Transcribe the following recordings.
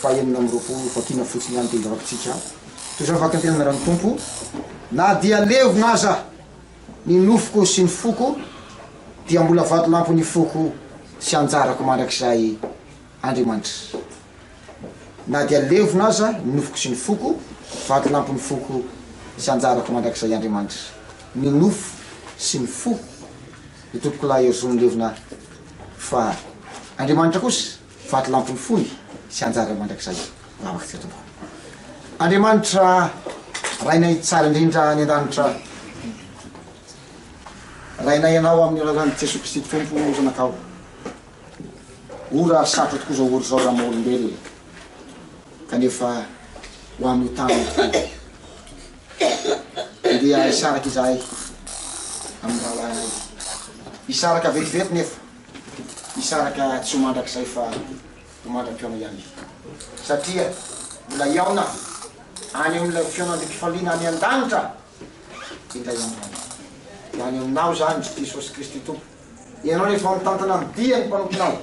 fahenina amin'ny roapolo fakina fotsiny any tendavakitsika toy vaky antena rano tompo na dia levona aza ny nofoko sy ny foko dia mbola vato lampo ny foko sy anjarako mandrakizay Andriamanitra na dia levona aza ny nofoko sy ny foko vato lampo ny foko sy anjarako mandrakizay Andriamanitra ny nofo sy ny foko ny tompoko lahy eo zony levona fa Andriamanitra kosa vato lampo ny fony sy anjara mandrakizay vavaky tompo Andriamanitra rainay tsara indrindra ny an-danitra rainay ianao amin'ny alalan'i Jesosy Kristy tompo zanakao ora sarotra tokoa zao ora zao raha maha-olombelona kanefa ho amin'ny tany dia isaraky izahay amin'ny rahalanay isaraka vetivety nefa isaraka tsy ho mandrakizay fa ho mandram-piona ihany satria mbola iaona any amin'ilay fionandrim-pifaliana any an-danitra indray aminao any aminao zany Jesosy Kristy tompo ianao rehefa mitantana ny dia ny mpanomponao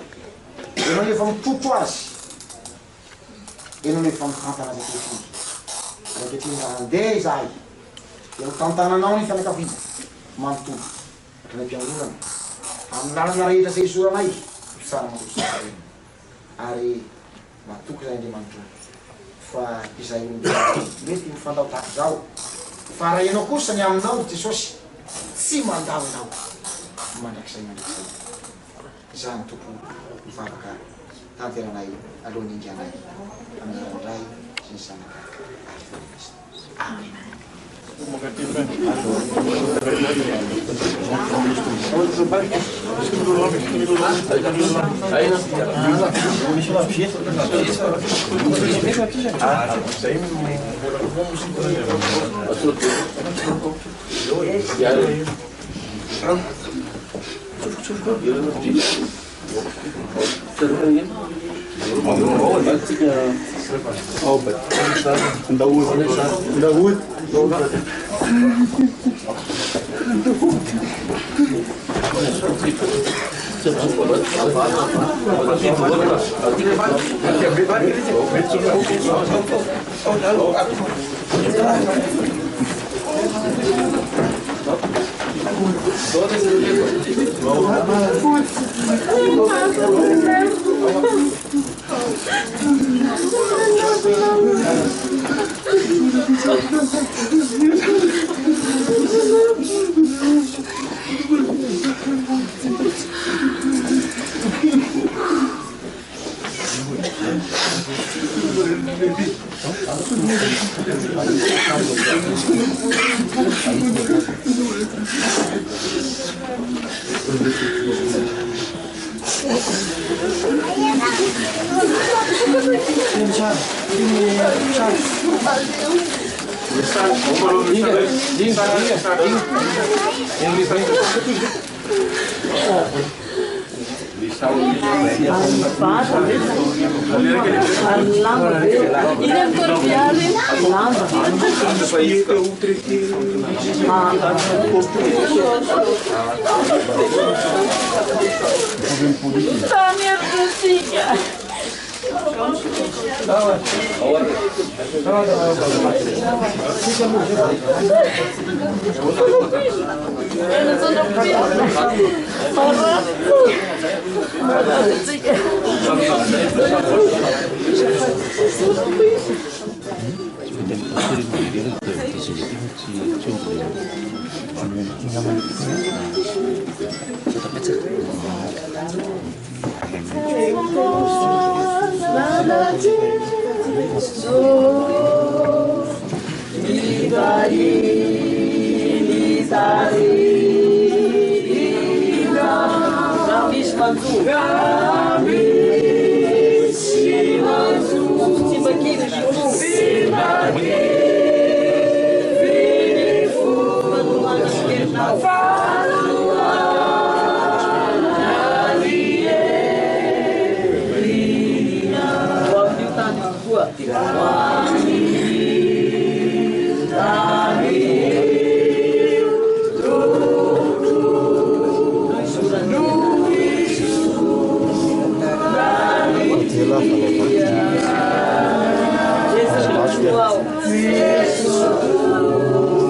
ianao rehefa mitotro azy ianao rehefa mitantana azy akehitriny akehitriny raha handeha izahay dia mitantananao ny fianakaviana manontolo ny mpiangonana amin'ny lalana rehetra zay izoranay tsara mandroso ary matoky zay Andriamanitra fa izay mety mifandao tahaka zao fa raha ianao kosa ny aminao Jesosy tsy mandao anao mandrakizay zany tompo mivavaka tanteranay alohan'ny inganay amin'ny randray sy ny sanaka amen.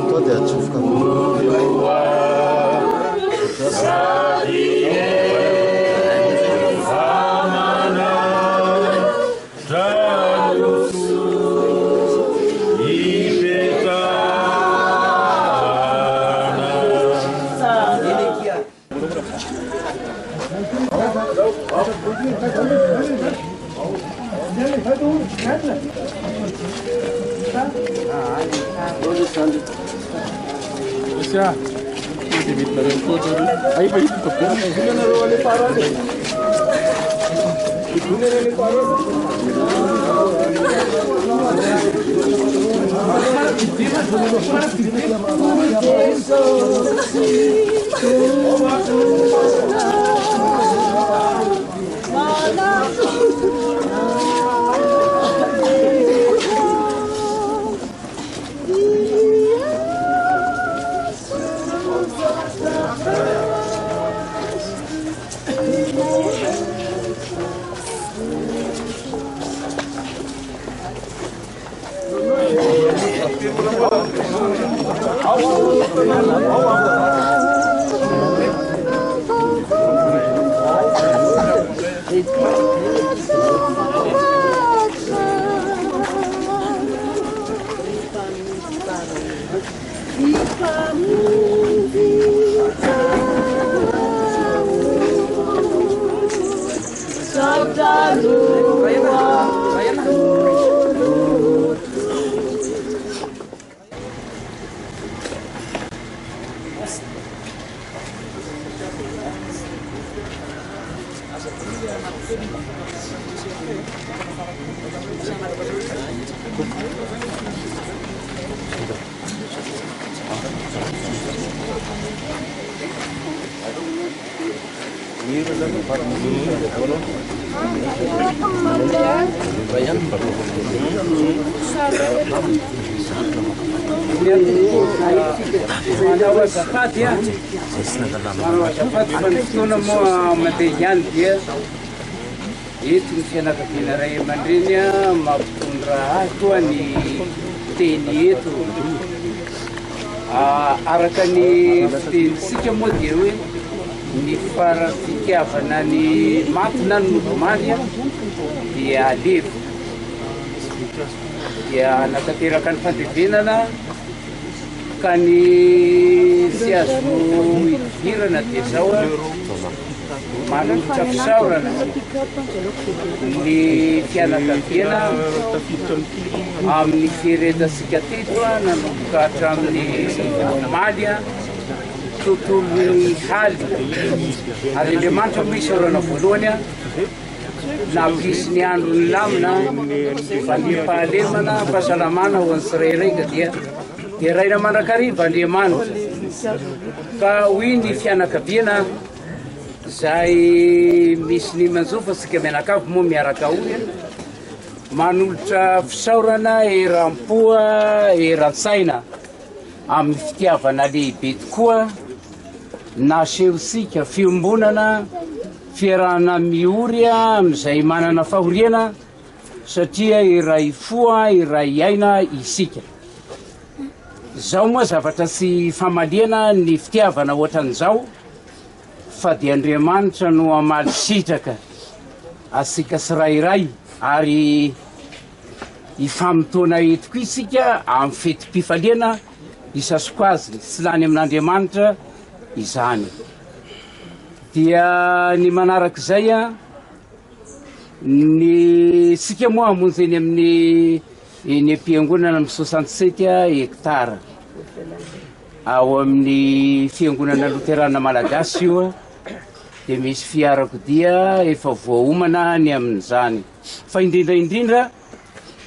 Toate atsofoka. Itu fianakaviana ray aman-dreny mampitondra ahy koa ny teny eto. Araka ny fitenisika moa dia hoe ny farafitiavana ny matina ny movomaly dia alevo. Dia natateraka ny fandevenana ka ny sy azo hidirana dia zao manolotra fisaorana ny fianakaviana amin'ny fieretasika teto nanomboka hatramin'ny maly tontolon'ny haly ary Andriamanitra moa isaorana voalohany nampisy ny androny lamina fanimpahalemana fahasalamana ho an'ny tsirairaika dia raina mandrakariva Andriamanitra ka hoy ny fianakaviana zay misy ny manjofa sika mianakavy moa miaraka hoy manolotra fisaorana eram-poa eran-tsaina amin'ny fitiavana lehibe tokoa nasehosika fiombonana fiarahana miory amin'izay manana fahoriana satria iray foa iray aina isika. Zao moa zavatra sy famaliana ny fitiavana ohatran'izao fa dia Andriamanitra no amaly sitraka asika tsirairay ary ifamitoana etiko isika amin'ny fetim-pifaliana isasoko azy tsy lany amin'Andriamanitra izany. Dia ny manarak'izay ny sika moa hamonjy eny amin'ny eny am-piangonana amin'ny 67 hektara ao amin'ny fiangonana Luterana Malagasy io dia misy fiarakodia efa voaomana ny amin'izany fa indrindra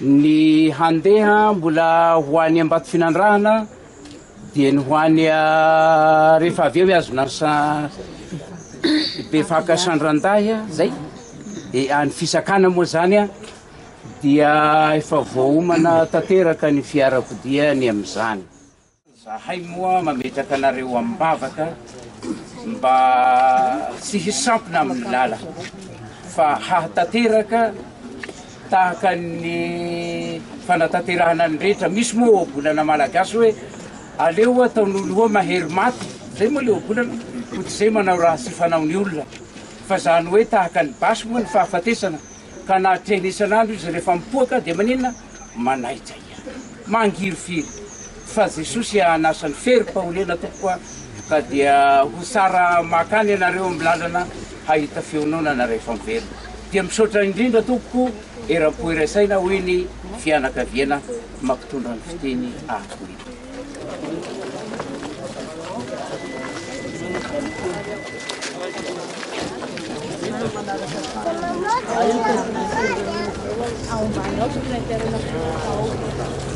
ny handeha mbola ho any Ambato Finandrahana dia ny ho any rehefa avy eo azona be fakasandranday zay any fisakana moa zany dia efa voaomana tanteraka ny fiarakodia ny amin'izany. Zahay moa mametraka anareo ambavaka mba tsy hisampina amin'ny lala fa hahatateraka tahaka ny fanatanterahana ny rehetra misy moa oabolana malagasy hoe aleo ataon'olo hoa mahery maty zay moa le oabolana ko tsy zay manao raha sy fanao ny olona fa zany hoe tahaka ny basy moa ny fahafatesana ka nahatrehny isan'andro izy rehefa mipoaka dia maninona manaitra ia mangirifiry fa jesosy anasany fery-paholena tompokoa ka dia ho sara makany ianareo amin'ny lalana hahita feononana rehefa mivery dia misaotra indrindra tompoko eram-po irasaina hoe ny fianakaviana mampitondra ny fiteny akoiny Ao,